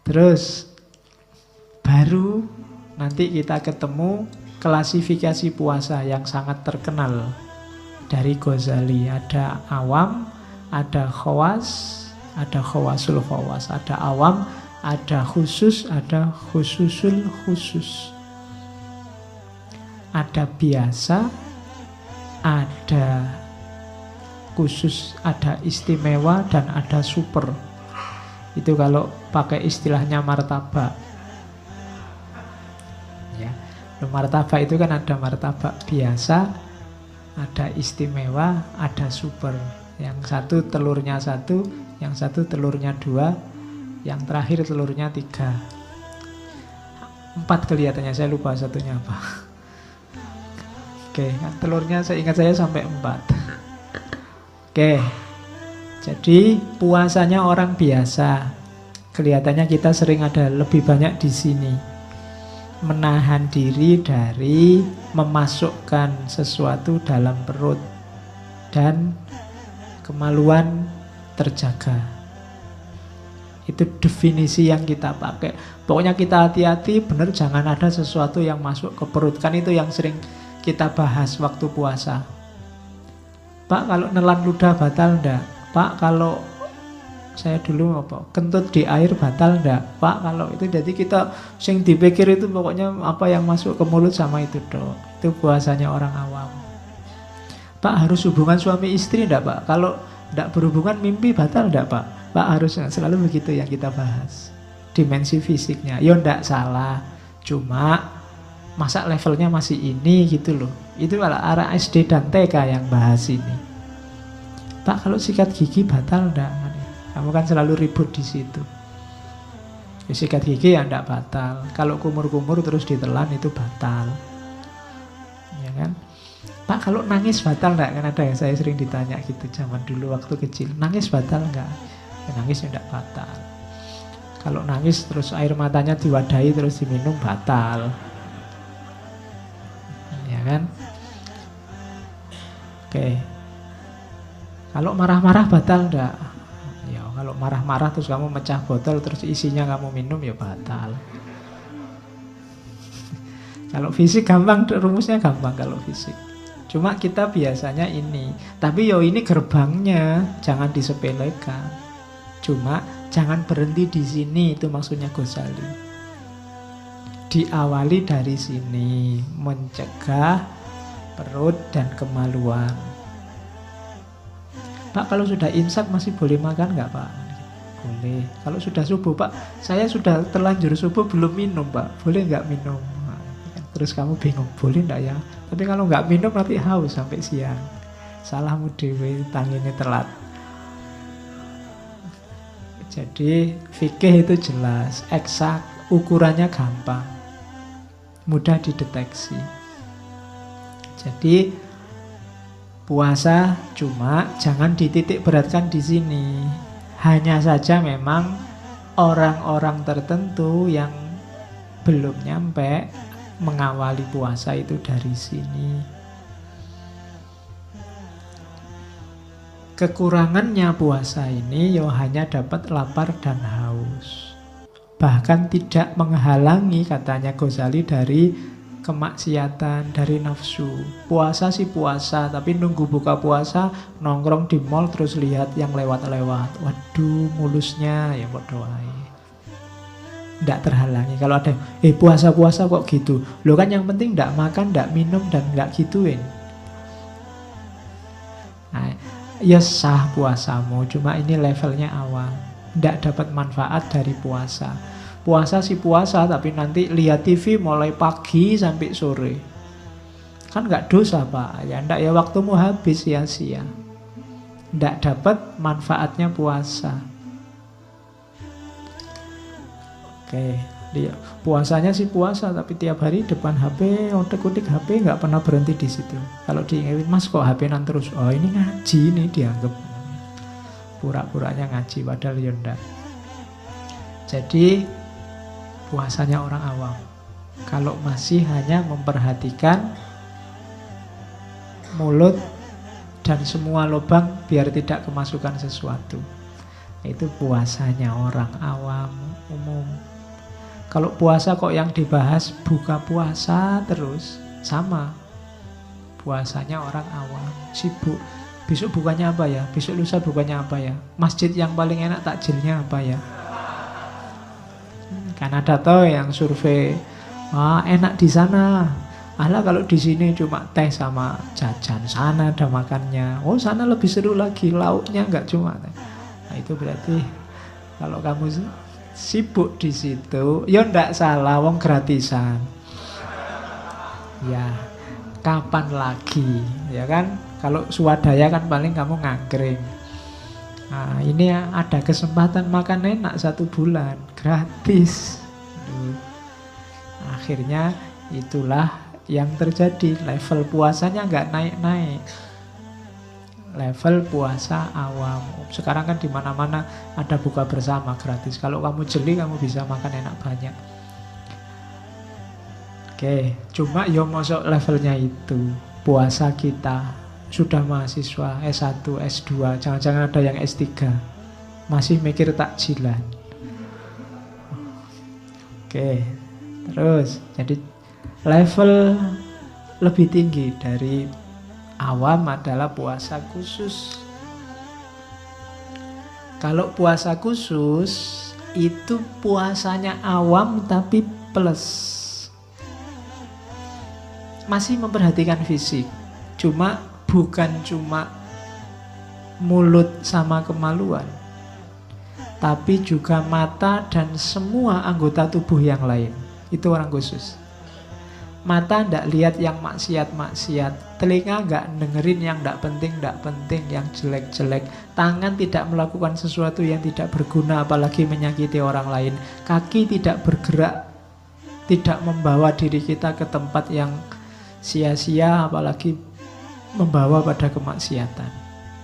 Terus baru nanti kita ketemu klasifikasi puasa yang sangat terkenal dari Ghazali. Ada awam, ada khawas, ada khawasul khawas, ada awam, ada khusus, ada khususul khusus. Ada biasa, ada khusus, ada istimewa, dan ada super. Itu kalau pakai istilahnya martabak. Ya, martabak itu kan ada martabak biasa, ada istimewa, ada super. Yang satu telurnya satu, yang satu telurnya dua, yang terakhir telurnya tiga. 4 kelihatannya, saya lupa satunya apa. Oke, telurnya saya ingat saya sampai 4. Oke, jadi puasanya orang biasa. Kelihatannya kita sering ada lebih banyak di sini. Menahan diri dari memasukkan sesuatu dalam perut. Dan kemaluan terjaga. Itu definisi yang kita pakai. Pokoknya kita hati-hati, benar jangan ada sesuatu yang masuk ke perut. Kan itu yang sering kita bahas waktu puasa. Pak, kalau nelan ludah batal enggak? Pak, kalau saya dulu apa? Kentut di air batal enggak? Pak, kalau itu jadi kita sing dipikir itu pokoknya apa yang masuk ke mulut sama itu dong. Itu puasanya orang awam. Pak, harus hubungan suami istri enggak, Pak? Kalau enggak berhubungan mimpi batal enggak, Pak? Pak, harus selalu begitu yang kita bahas. Dimensi fisiknya. Ya enggak salah. Cuma masa levelnya masih ini gitu loh. Itu malah arah SD dan TK yang bahas ini. Pak, kalau sikat gigi batal enggak? Kamu kan selalu ribut di situ. Ya, sikat gigi ya enggak batal. Kalau kumur-kumur terus ditelan itu batal. Ya kan? Pak, kalau nangis batal enggak? Kan ada yang saya sering ditanya gitu zaman dulu waktu kecil. Nangis batal enggak? Ya, nangis ya enggak batal. Kalau nangis terus air matanya diwadahi terus diminum batal. Ya kan? Oke. Kalau marah-marah batal enggak? Ya, kalau marah-marah terus kamu mecah botol terus isinya kamu minum ya batal. Kalau fisik gampang, rumusnya gampang kalau fisik. Cuma kita biasanya ini. Tapi yo ini gerbangnya, jangan disepelekan. Cuma jangan berhenti di sini, itu maksudnya Ghazali. Diawali dari sini, mencegah perut dan kemaluan. Pak, kalau sudah imsak masih boleh makan nggak, Pak? Boleh. Kalau sudah subuh, Pak, saya sudah terlanjur subuh belum minum, Pak. Boleh nggak minum? Nah, terus kamu bingung, boleh nggak ya? Tapi kalau nggak minum nanti haus sampai siang. Salahmu dewe, tanginnya telat. Jadi fikih itu jelas, eksak, ukurannya gampang, mudah dideteksi. Jadi puasa cuma jangan dititik beratkan di sini. Hanya saja memang orang-orang tertentu yang belum nyampe mengawali puasa itu dari sini. Kekurangannya puasa ini ya hanya dapat lapar dan haus. Bahkan tidak menghalangi, katanya Ghazali, dari kemaksiatan, dari nafsu. Puasa sih puasa, tapi nunggu buka puasa nongkrong di mall terus lihat yang lewat-lewat. Waduh, mulusnya ya bodoh aja. Tidak terhalangi. Kalau ada puasa-puasa kok gitu. Loh kan yang penting tidak makan, tidak minum, dan tidak gituin. Nah, ya sah puasamu, cuma ini levelnya awal. Tidak dapat manfaat dari puasa. Puasa sih puasa, tapi nanti lihat TV mulai pagi sampai sore. Kan nggak dosa, Pak. Ya enggak, ya waktumu habis sia-sia. Tidak dapat manfaatnya puasa. Oke, lihat. Puasanya sih puasa, tapi tiap hari depan HP, otek-otek HP, nggak pernah berhenti di situ. Kalau diingetin, Mas kok HP-an terus? Oh ini ngaji nih, dianggap pura-puranya ngaji, padahal ya enggak. Jadi puasanya orang awam. Kalau masih hanya memperhatikan mulut dan semua lubang biar tidak kemasukan sesuatu. Itu puasanya orang awam umum. Kalau puasa kok yang dibahas buka puasa terus, sama. Puasanya orang awam, sibuk. Besok bukannya apa ya? Besok lusa bukannya apa ya? Masjid yang paling enak takjilnya apa ya? Kan ada toh yang survei, enak di sana. Alah kalau di sini cuma teh sama jajan, sana ada makannya. Oh sana lebih seru lagi, lauknya nggak cuma teh. Nah itu berarti kalau kamu sibuk di situ, ya ndak salah, wong gratisan. Ya, kapan lagi, ya kan? Kalau swadaya kan paling kamu ngangkring. Nah, ini ada kesempatan makan enak 1 bulan, gratis. Akhirnya itulah yang terjadi, level puasanya nggak naik-naik. Level puasa awam. Sekarang kan di mana-mana ada buka bersama gratis. Kalau kamu jeli, kamu bisa makan enak banyak. Oke, cuma yo mosok levelnya itu. Puasa kita sudah mahasiswa S1, S2, jangan-jangan ada yang S3. Masih mikir takjilan. Oke, terus jadi level lebih tinggi dari awam adalah puasa khusus. Kalau puasa khusus itu puasanya awam tapi plus. Masih memperhatikan fisik. Cuma bukan cuma mulut sama kemaluan. Tapi juga mata dan semua anggota tubuh yang lain. Itu orang khusus. Mata ndak lihat yang maksiat-maksiat, telinga nggak dengerin yang ndak penting, yang jelek-jelek, tangan tidak melakukan sesuatu yang tidak berguna apalagi menyakiti orang lain, kaki tidak bergerak, tidak membawa diri kita ke tempat yang sia-sia apalagi membawa pada kemaksiatan.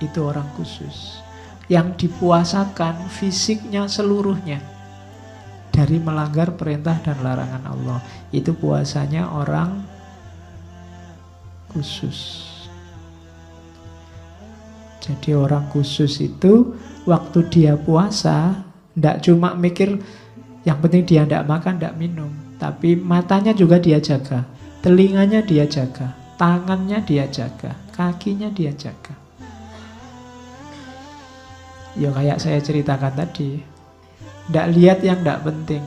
Itu orang khusus yang dipuasakan fisiknya seluruhnya dari melanggar perintah dan larangan Allah. Itu puasanya orang khusus. Jadi orang khusus itu waktu dia puasa tidak cuma mikir yang penting dia tidak makan, tidak minum, tapi matanya juga dia jaga, telinganya dia jaga, tangannya dia jaga, kakinya dia jaga. Ya kayak saya ceritakan tadi, tidak lihat yang tidak penting,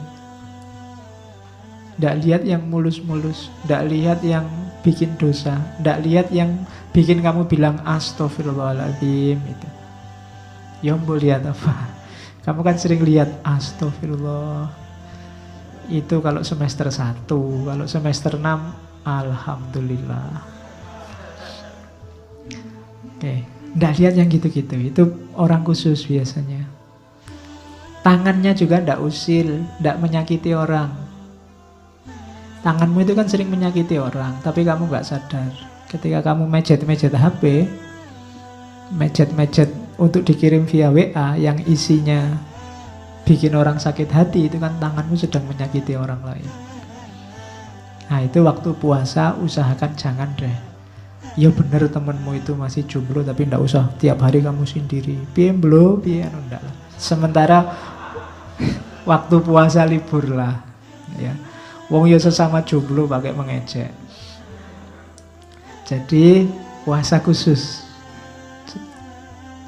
tidak lihat yang mulus-mulus, tidak lihat yang bikin dosa, tidak lihat yang bikin kamu bilang astagfirullahaladzim itu. Ya mau lihat apa? Kamu kan sering lihat astagfirullah. Itu kalau semester 1, kalau semester 6 alhamdulillah. Oke, tidak lihat yang gitu-gitu. Itu orang khusus biasanya. Tangannya juga tidak usil, tidak menyakiti orang. Tanganmu itu kan sering menyakiti orang, tapi kamu nggak sadar. Ketika kamu mejet-mejet HP, mejet-mejet untuk dikirim via WA yang isinya bikin orang sakit hati, itu kan tanganmu sedang menyakiti orang lain. Nah itu waktu puasa usahakan jangan deh. Ya bener temenmu itu masih jomblo, tapi ndak usah tiap hari kamu sendiri. Piye mblo, piye anu ndak lah. Sementara waktu puasa libur lah, ya. Wong ya sesama jomblo pakai mengejek. Jadi puasa khusus.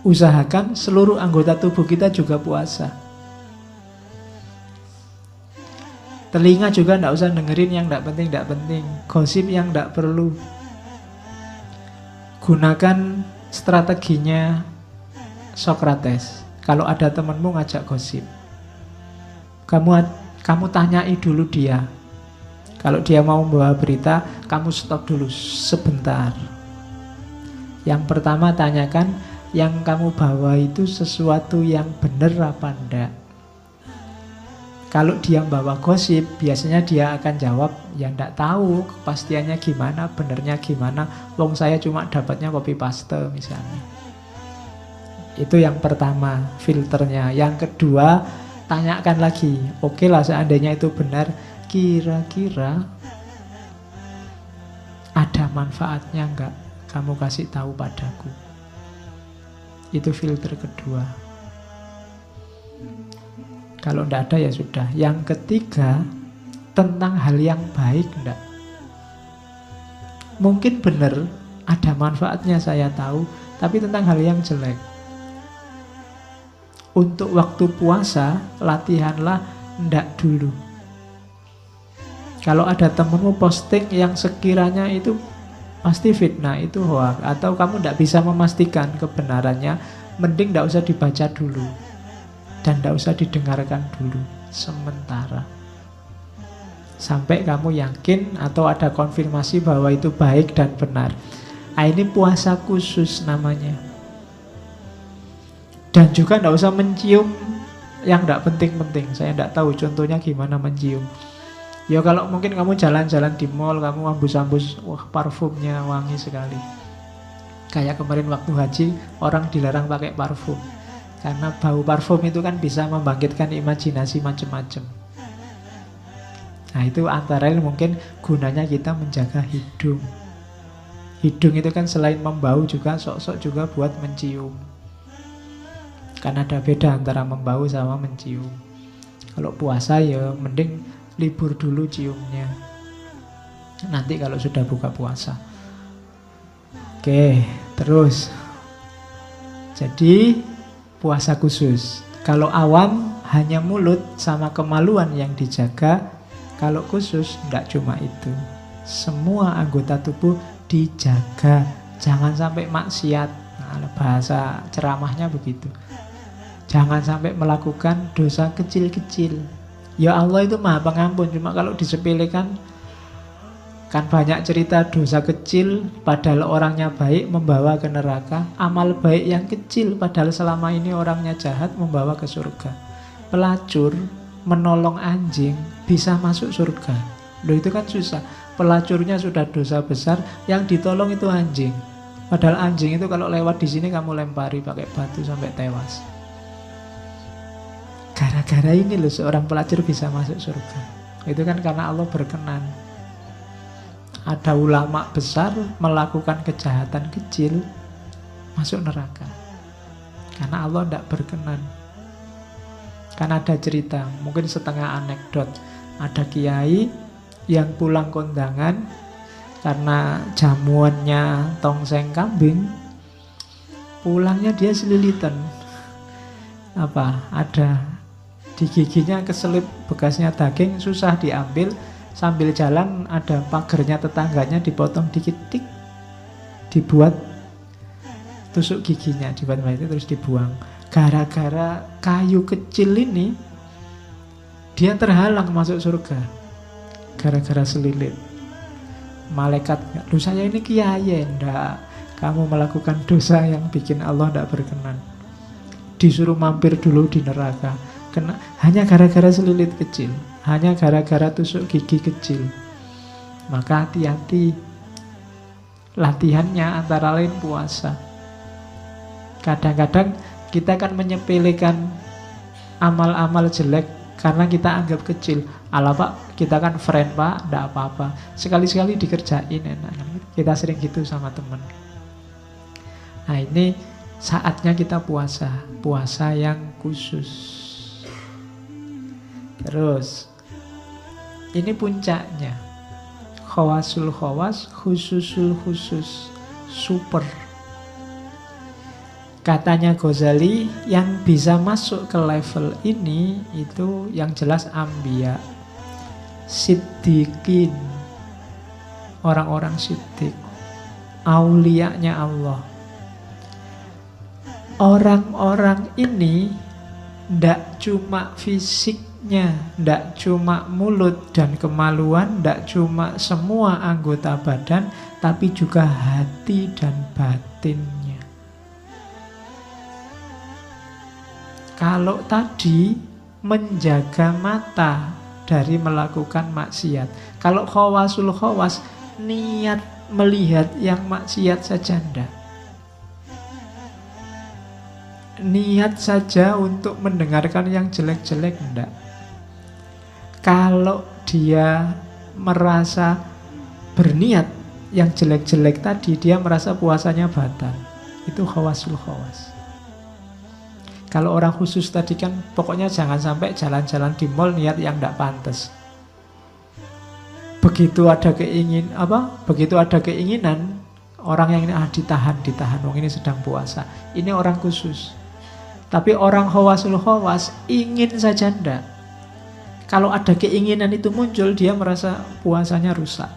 Usahakan seluruh anggota tubuh kita juga puasa. Telinga juga ndak usah dengerin yang ndak penting. Gosip yang ndak perlu. Gunakan strateginya Socrates. Kalau ada temanmu ngajak gosip, kamu tanyai dulu dia. Kalau dia mau membawa berita, kamu stop dulu sebentar. Yang pertama tanyakan, yang kamu bawa itu sesuatu yang benar apa enggak. Kalau dia bawa gosip, biasanya dia akan jawab, ya enggak tahu kepastiannya gimana, benernya gimana. Wong saya cuma dapatnya copy paste misalnya. Itu yang pertama, filternya. Yang kedua, tanyakan lagi. Oke lah seandainya itu benar, kira-kira ada manfaatnya enggak? Kamu kasih tahu padaku. Itu filter kedua. Kalau tidak ada ya sudah. Yang ketiga, tentang hal yang baik enggak. Mungkin benar, ada manfaatnya saya tahu, tapi tentang hal yang jelek. Untuk waktu puasa, latihanlah ndak dulu. Kalau ada temenmu posting yang sekiranya itu pasti fitnah, itu hoax, atau kamu ndak bisa memastikan kebenarannya, mending ndak usah dibaca dulu. Dan ndak usah didengarkan dulu, sementara. Sampai kamu yakin atau ada konfirmasi bahwa itu baik dan benar. Nah, ini puasa khusus namanya. Dan juga tidak usah mencium yang tidak penting-penting. Saya tidak tahu contohnya gimana mencium. Ya kalau mungkin kamu jalan-jalan di mall, kamu hembus-hembus, wah parfumnya wangi sekali. Kayak kemarin waktu haji, orang dilarang pakai parfum. Karena bau parfum itu kan bisa membangkitkan imajinasi macam-macam. Nah itu antara lain mungkin gunanya kita menjaga hidung. Hidung itu kan selain membau juga sok-sok juga buat mencium. Karena ada beda antara membau sama mencium. Kalau puasa ya mending libur dulu ciumnya. Nanti kalau sudah buka puasa. Oke, terus. Jadi puasa khusus. Kalau awam hanya mulut sama kemaluan yang dijaga. Kalau khusus tidak cuma itu. Semua anggota tubuh dijaga. Jangan sampai maksiat. Nah, bahasa ceramahnya begitu. Jangan sampai melakukan dosa kecil-kecil. Ya Allah itu maha pengampun. Cuma kalau disepelekan, kan banyak cerita dosa kecil padahal orangnya baik membawa ke neraka. Amal baik yang kecil padahal selama ini orangnya jahat membawa ke surga. Pelacur menolong anjing bisa masuk surga. Loh itu kan susah. Pelacurnya sudah dosa besar, yang ditolong itu anjing. Padahal anjing itu kalau lewat di sini kamu lempari pakai batu sampai tewas. Gara-gara ini loh seorang pelacur bisa masuk surga. Itu kan karena Allah berkenan. Ada ulama besar melakukan kejahatan kecil masuk neraka. Karena Allah tidak berkenan. Kan ada cerita, mungkin setengah anekdot. Ada kiai yang pulang kondangan karena jamuannya tongseng kambing. Pulangnya dia selilitan. Ada di giginya keselip bekasnya daging, susah diambil. Sambil jalan ada pagernya tetangganya dipotong dikit, dibuat tusuk giginya, dibuat itu terus dibuang. Gara-gara kayu kecil ini dia terhalang masuk surga. Gara-gara selilit. Malaikat, "Loh saya ini kiai." "Enggak, kamu melakukan dosa yang bikin Allah tidak berkenan." Disuruh mampir dulu di neraka. Hanya gara-gara selilit kecil, hanya gara-gara tusuk gigi kecil. Maka hati-hati. Latihannya antara lain puasa. Kadang-kadang kita kan menyepelekan amal-amal jelek karena kita anggap kecil. Alah pak, kita kan friend pak, tidak apa-apa. Sekali-sekali dikerjain enak. Kita sering gitu sama teman. Nah ini saatnya kita puasa. Puasa yang khusus. Terus ini puncaknya. Khawasul khawas, khususul khusus. Super. Katanya Ghazali, yang bisa masuk ke level ini itu yang jelas Anbiya, Siddiqin, orang-orang siddiq, auliyanya Allah. Orang-orang ini ndak cuma fisiknya, ndak cuma mulut dan kemaluan, ndak cuma semua anggota badan, tapi juga hati dan batinnya. Kalau tadi menjaga mata dari melakukan maksiat, kalau khawasul khawas niat melihat yang maksiat saja ndak. Niat saja untuk mendengarkan yang jelek-jelek enggak. Kalau dia merasa berniat yang jelek-jelek tadi, dia merasa puasanya batal. Itu khawasul khawas. Kalau orang khusus tadi kan pokoknya jangan sampai jalan-jalan di mall niat yang tidak pantas. Begitu ada keinginan orang yang ini ditahan, wong ini sedang puasa. Ini orang khusus. Tapi orang khawasul khawas ingin saja ndak. Kalau ada keinginan itu muncul, dia merasa puasanya rusak.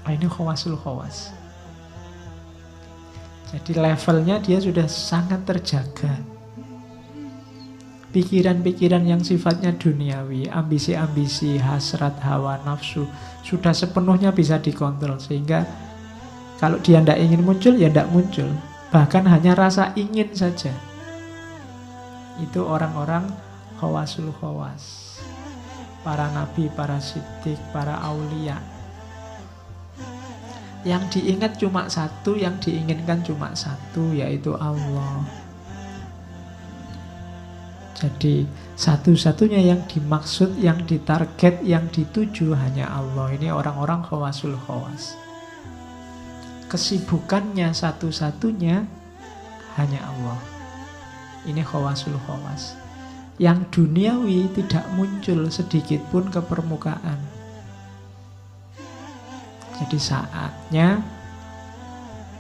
Ini khawasul khawas. Jadi levelnya dia sudah sangat terjaga. Pikiran-pikiran yang sifatnya duniawi, ambisi-ambisi, hasrat, hawa, nafsu sudah sepenuhnya bisa dikontrol. Sehingga kalau dia tidak ingin muncul, ya tidak muncul. Bahkan hanya rasa ingin saja. Itu orang-orang khawasul khawas. Para nabi, para siddiq, para aulia. Yang diingat cuma satu, yang diinginkan cuma satu, yaitu Allah. Jadi satu-satunya yang dimaksud, yang ditarget, yang dituju hanya Allah. Ini orang-orang khawasul khawas. Kesibukannya satu-satunya hanya Allah. Ini khawasul khawas. Yang duniawi tidak muncul sedikit pun ke permukaan. Jadi saatnya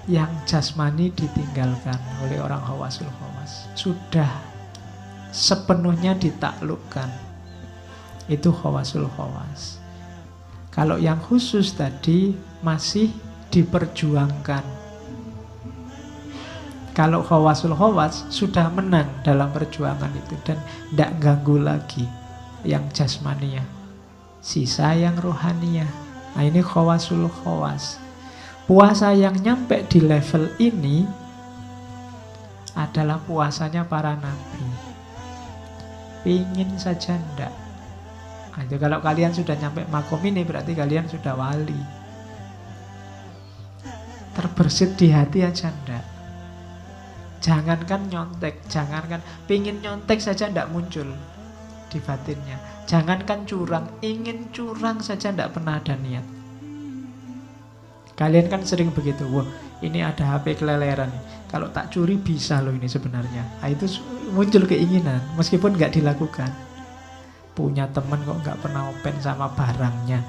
yang jasmani ditinggalkan oleh orang khawasul khawas. Sudah sepenuhnya ditaklukkan. Itu khawasul khawas. Kalau yang khusus tadi masih diperjuangkan. Kalau khawasul khawas sudah menang dalam perjuangan itu dan tidak ganggu lagi yang jasmania. Sisa yang rohaniah. Nah ini khawasul khawas. Puasa yang nyampe di level ini adalah puasanya para nabi. Pingin saja ndak. Nah, itu kalau kalian sudah nyampe makom ini berarti kalian sudah wali. Terbersit di hati aja ndak. Jangankan nyontek, jangankan pingin nyontek saja ndak muncul di batinnya. Jangankan curang, ingin curang saja ndak pernah ada niat. Kalian kan sering begitu, wah ini ada HP keleleran nih. Kalau tak curi bisa loh ini sebenarnya. Nah, itu muncul keinginan, meskipun nggak dilakukan. Punya teman kok nggak pernah open sama barangnya.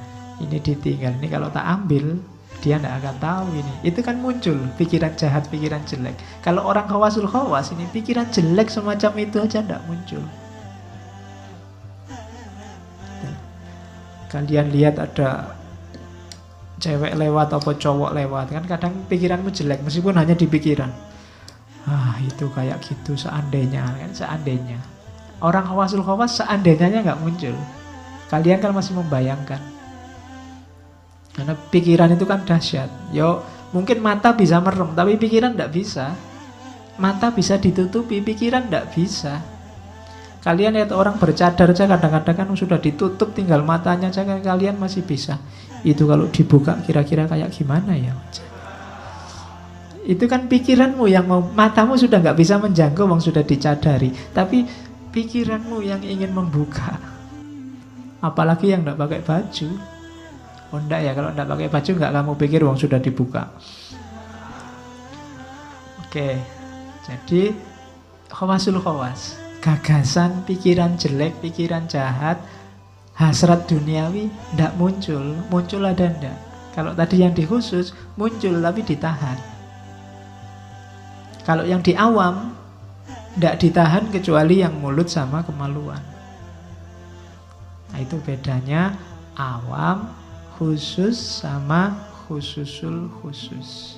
Ini ditinggal, ini kalau tak ambil, dia nggak akan tahu ini. Itu kan muncul pikiran jahat, pikiran jelek. Kalau orang khawasul khawas ini pikiran jelek semacam itu aja nggak muncul. Kalian lihat ada cewek lewat atau cowok lewat, kan kadang pikiranmu jelek meskipun hanya di pikiran. Itu kayak gitu seandainya, kan seandainya. Orang khawasul khawas seandainya nggak muncul. Kalian kan masih membayangkan. Karena pikiran itu kan dahsyat. Yo, mungkin mata bisa merem, tapi pikiran tidak bisa. Mata bisa ditutupi, pikiran tidak bisa. Kalian lihat orang bercadar aja kadang-kadang kan sudah ditutup, tinggal matanya aja, kalian masih bisa. Itu kalau dibuka kira-kira kayak gimana ya? Itu kan pikiranmu yang mau, matamu sudah nggak bisa menjangkau, wong sudah dicadari. Tapi pikiranmu yang ingin membuka. Apalagi yang tidak pakai baju. Oh enggak ya, kalau tidak pakai baju nggak kamu pikir wong sudah dibuka. Oke, jadi khawasul khawas. Gagasan, pikiran jelek, pikiran jahat, hasrat duniawi tidak muncul. Muncul ada ndak? Kalau tadi yang di khusus muncul tapi ditahan. Kalau yang di awam tidak ditahan kecuali yang mulut sama kemaluan. Nah itu bedanya awam, khusus sama khususul khusus.